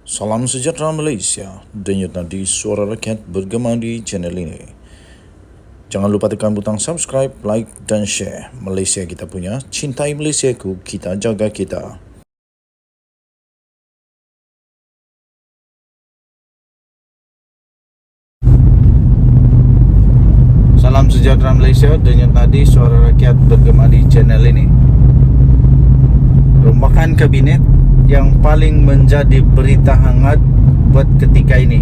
Salam sejahtera Malaysia, denyut nadi suara rakyat bergema di channel ini. Jangan lupa tekan butang subscribe, like dan share. Malaysia kita punya, cintai Malaysiaku, kita jaga kita. Salam sejahtera Malaysia, denyut nadi suara rakyat bergema di channel ini. Rombakan kabinet yang paling menjadi berita hangat buat ketika ini.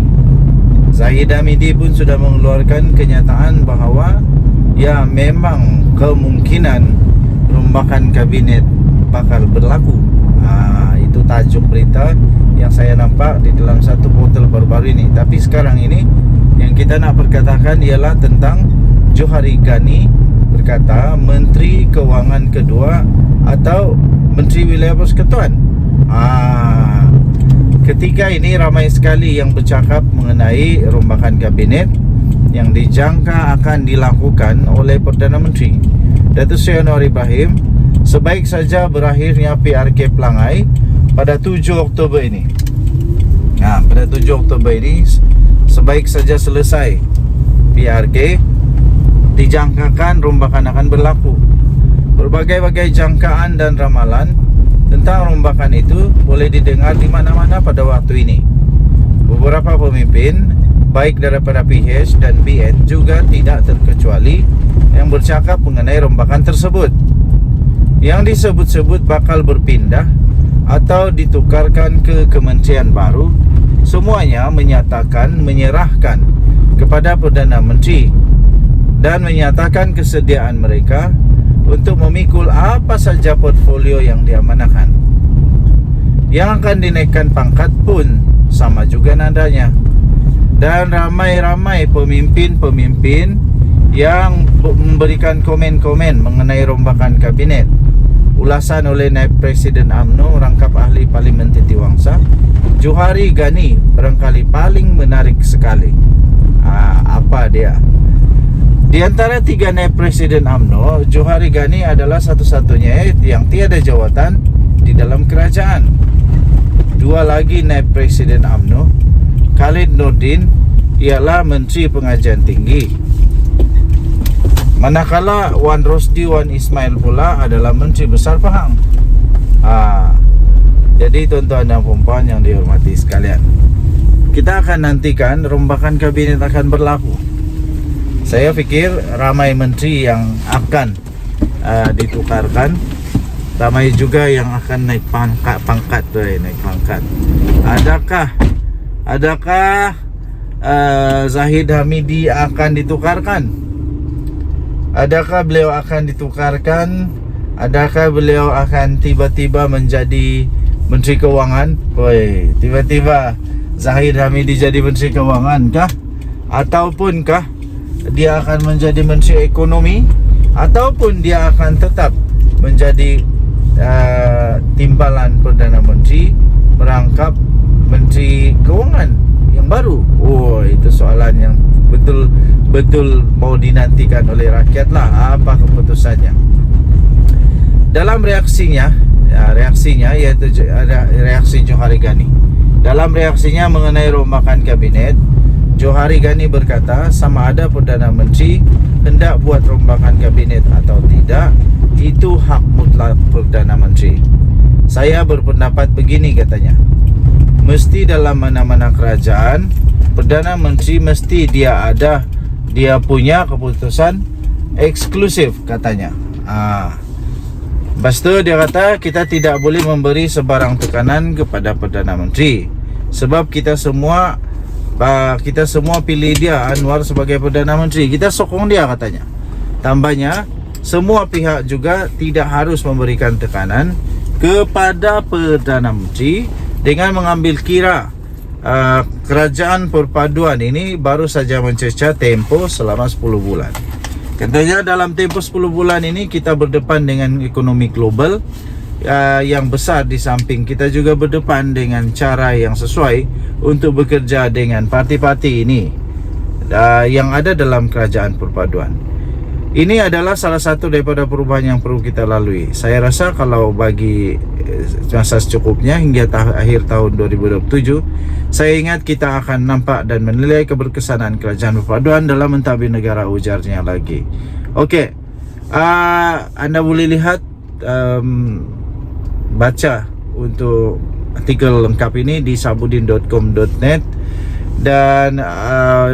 Zahid Hamidi pun sudah mengeluarkan kenyataan bahawa ya memang kemungkinan rombakan kabinet bakal berlaku. Itu tajuk berita yang saya nampak di dalam satu portal baru-baru ini. Tapi sekarang ini yang kita nak perkatakan ialah tentang Johari Ghani berkata Menteri Kewangan kedua atau Menteri Wilayah Persekutuan. Ketika ini ramai sekali yang bercakap mengenai rombakan kabinet yang dijangka akan dilakukan oleh Perdana Menteri Datuk Seri Anwar Ibrahim sebaik saja berakhirnya PRK Pelangai pada 7 Oktober ini. Pada 7 Oktober ini sebaik saja selesai PRK, dijangkakan rombakan akan berlaku. Berbagai-bagai jangkaan dan ramalan tentang rombakan itu boleh didengar di mana-mana pada waktu ini. Beberapa pemimpin baik daripada PH dan BN juga tidak terkecuali yang bercakap mengenai rombakan tersebut. Yang disebut-sebut bakal berpindah atau ditukarkan ke kementerian baru, semuanya menyatakan menyerahkan kepada Perdana Menteri dan menyatakan kesediaan mereka untuk memikul apa saja portfolio yang diamanahkan. Yang akan dinaikkan pangkat pun sama juga nadanya. Dan ramai-ramai pemimpin-pemimpin yang memberikan komen-komen mengenai rombakan kabinet. Ulasan oleh Naib Presiden UMNO, rangkap ahli Parlimen Titiwangsa, Johari Ghani barangkali paling menarik sekali. Apa dia? Di antara 3 naib Presiden UMNO, Johari Ghani adalah satu-satunya yang tiada jawatan di dalam kerajaan. 2 lagi naib Presiden UMNO, Khalid Nordin, ialah Menteri Pengajian Tinggi. Manakala Wan Rosdi Wan Ismail pula adalah Menteri Besar Pahang. Jadi tuan-tuan dan puan yang dihormati sekalian, kita akan nantikan rombakan kabinet akan berlaku. Saya fikir ramai menteri yang akan ditukarkan, ramai juga yang akan naik pangkat. Adakah Zahid Hamidi akan ditukarkan? Adakah beliau akan ditukarkan? Adakah beliau akan tiba-tiba menjadi Menteri Kewangan? Tiba-tiba Zahid Hamidi jadi Menteri Kewangan kah? Ataupun kah dia akan menjadi Menteri Ekonomi, ataupun dia akan tetap menjadi timbalan Perdana Menteri merangkap Menteri Kewangan yang baru? Itu soalan yang betul-betul mau dinantikan oleh rakyat lah, apa keputusannya. Dalam reaksinya iaitu reaksi Johari Ghani. Dalam reaksinya mengenai rombakan kabinet, Johari Ghani berkata sama ada Perdana Menteri hendak buat rombakan kabinet atau tidak, itu hak mutlak Perdana Menteri. Saya berpendapat begini, katanya. Mesti dalam mana-mana kerajaan, Perdana Menteri mesti dia punya keputusan eksklusif, katanya. Lepas tu dia kata kita tidak boleh memberi sebarang tekanan kepada Perdana Menteri, sebab kita semua pilih dia Anwar sebagai Perdana Menteri. Kita sokong dia, katanya. Tambahnya, semua pihak juga tidak harus memberikan tekanan kepada Perdana Menteri dengan mengambil kira kerajaan perpaduan ini baru saja mencecah tempoh selama 10 bulan. Katanya dalam tempoh 10 bulan ini kita berdepan dengan ekonomi global yang besar. Di samping kita juga berdepan dengan cara yang sesuai untuk bekerja dengan parti-parti ini yang ada dalam kerajaan perpaduan. Ini adalah salah satu daripada perubahan yang perlu kita lalui. Saya rasa kalau bagi masa secukupnya hingga akhir tahun 2027, saya ingat kita akan nampak dan menilai keberkesanan kerajaan perpaduan dalam mentadbir negara, ujarnya lagi. Okey, anda boleh lihat, baca untuk artikel lengkap ini di sabudin.com.net. Dan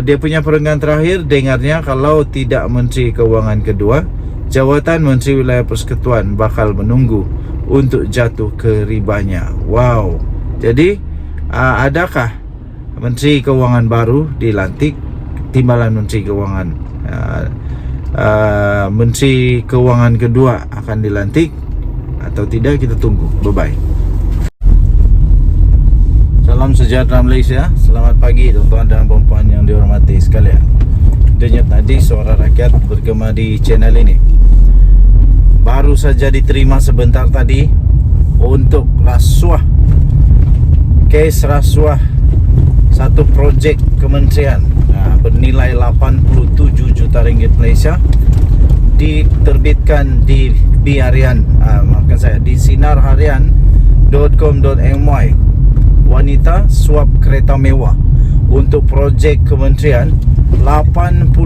dia punya perenggan terakhir, dengarnya kalau tidak Menteri Keuangan kedua, jawatan Menteri Wilayah Persekutuan bakal menunggu untuk jatuh ke ribanya. Wow. Jadi adakah Menteri Keuangan baru dilantik, timbalan Menteri Keuangan Menteri Keuangan kedua akan dilantik atau tidak? Kita tunggu. Bye-bye. Salam sejahtera Malaysia. Selamat pagi tuan-tuan dan puan-puan yang dihormati sekalian. Denyut nadi suara rakyat bergema di channel ini. Baru saja diterima sebentar tadi untuk rasuah, kes rasuah satu projek kementerian bernilai 87 juta ringgit Malaysia, diterbitkan di di sinarharian.com.my. Wanita suap kereta mewah untuk projek kementerian 87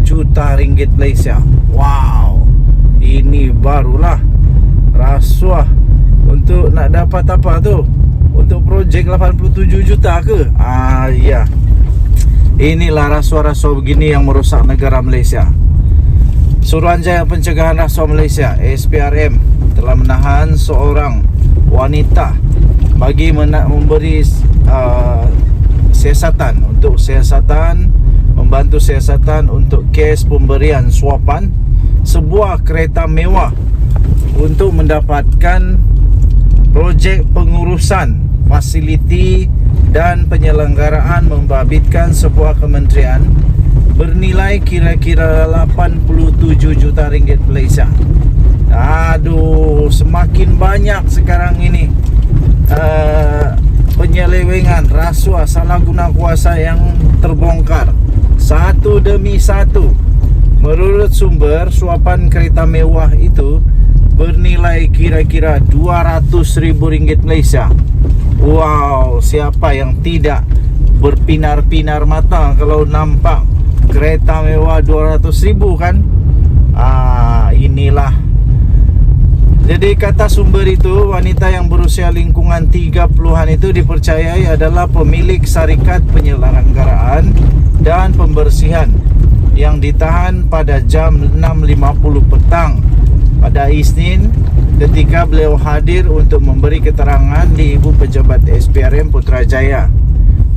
juta ringgit Malaysia. Wow, ini barulah rasuah untuk nak dapat apa tu? Untuk projek 87 juta ke? Ya. Inilah rasuah-rasuah begini yang merosak negara Malaysia. Suruhanjaya Pencegahan Rasuah Malaysia (SPRM) telah menahan seorang wanita bagi memberi membantu siasatan untuk kes pemberian suapan sebuah kereta mewah untuk mendapatkan projek pengurusan fasiliti dan penyelenggaraan membabitkan sebuah kementerian bernilai kira-kira 87 juta ringgit Malaysia. Aduh, semakin banyak sekarang ini penyelewengan, rasuah, salah guna kuasa yang terbongkar satu demi satu. Menurut sumber, suapan kereta mewah itu bernilai kira-kira 200,000 ringgit Malaysia. Wow, siapa yang tidak berpinar-pinar mata kalau nampak kereta mewah 200,000 kan? Inilah. Jadi kata sumber itu, wanita yang berusia lingkungan 30-an itu dipercayai adalah pemilik syarikat penyelenggaraan dan pembersihan yang ditahan pada jam 6.50 petang pada Isnin ketika beliau hadir untuk memberi keterangan di Ibu Pejabat SPRM Putrajaya.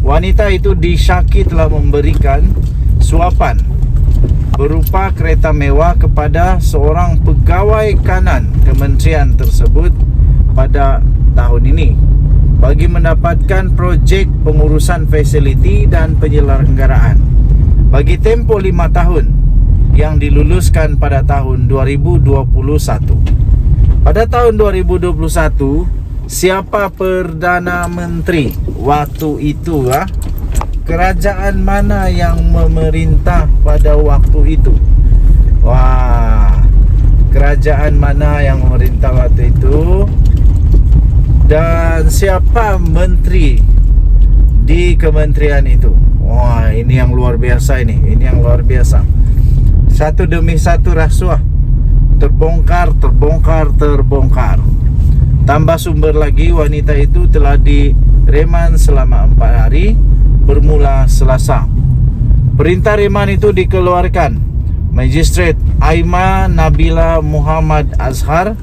Wanita itu disyaki telah memberikan suapan berupa kereta mewah kepada seorang pegawai kanan kementerian tersebut pada tahun ini bagi mendapatkan projek pengurusan fasiliti dan penyelenggaraan bagi tempoh 5 tahun yang diluluskan pada tahun 2021. Pada tahun 2021, siapa Perdana Menteri waktu itu? Kerajaan mana yang memerintah pada waktu itu? Wah, kerajaan mana yang memerintah waktu itu? Dan siapa menteri di kementerian itu? Wah, ini yang luar biasa ini. Ini yang luar biasa. Satu demi satu rasuah terbongkar. Tambah sumber lagi, wanita itu telah direman selama 4 hari bermula Selasa. Perintah reman itu dikeluarkan Magistrate Aiman Nabila Muhammad Azhar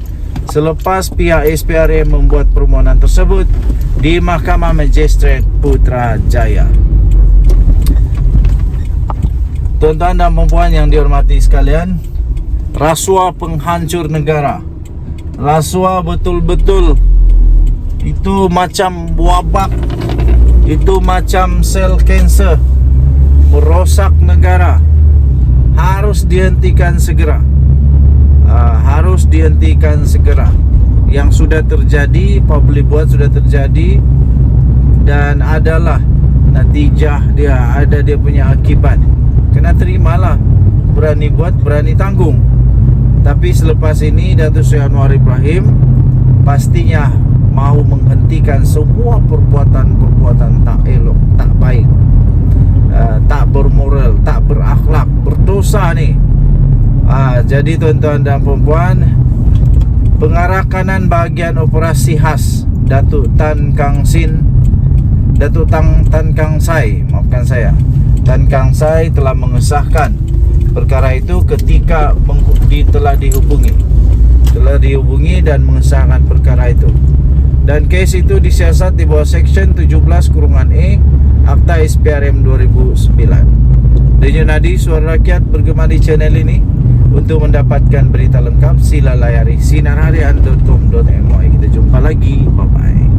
selepas pihak SPRM membuat permohonan tersebut di Mahkamah Magistrate Putrajaya. Tuan-tuan dan puan yang dihormati sekalian, rasuah penghancur negara. Rasuah betul-betul itu macam wabak, itu macam sel kanser, merosak negara. Harus dihentikan segera. Harus dihentikan segera. Yang sudah terjadi, apa boleh buat, sudah terjadi, dan adalah natijah dia, ada dia punya akibat. Kena terimalah berani buat, berani tanggung. Tapi selepas ini Datuk Seri Anwar Ibrahim pastinya mau menghentikan semua perbuatan-perbuatan tak elok, tak baik, tak bermoral, tak berakhlak, berdosa ni. Jadi tuan-tuan dan puan-puan, pengarah kanan bahagian operasi khas Datuk Tan Kang Sai, maafkan saya, Tan Kang Sai telah mengesahkan perkara itu ketika telah dihubungi dan mengesahkan perkara itu. Dan kes itu disiasat di bawah Seksyen 17(e) Akta SPRM 2009. Denyut nadi suara rakyat bergema di channel ini. Untuk mendapatkan berita lengkap, sila layari sinarharian.com.my. Kita jumpa lagi. Bye-bye.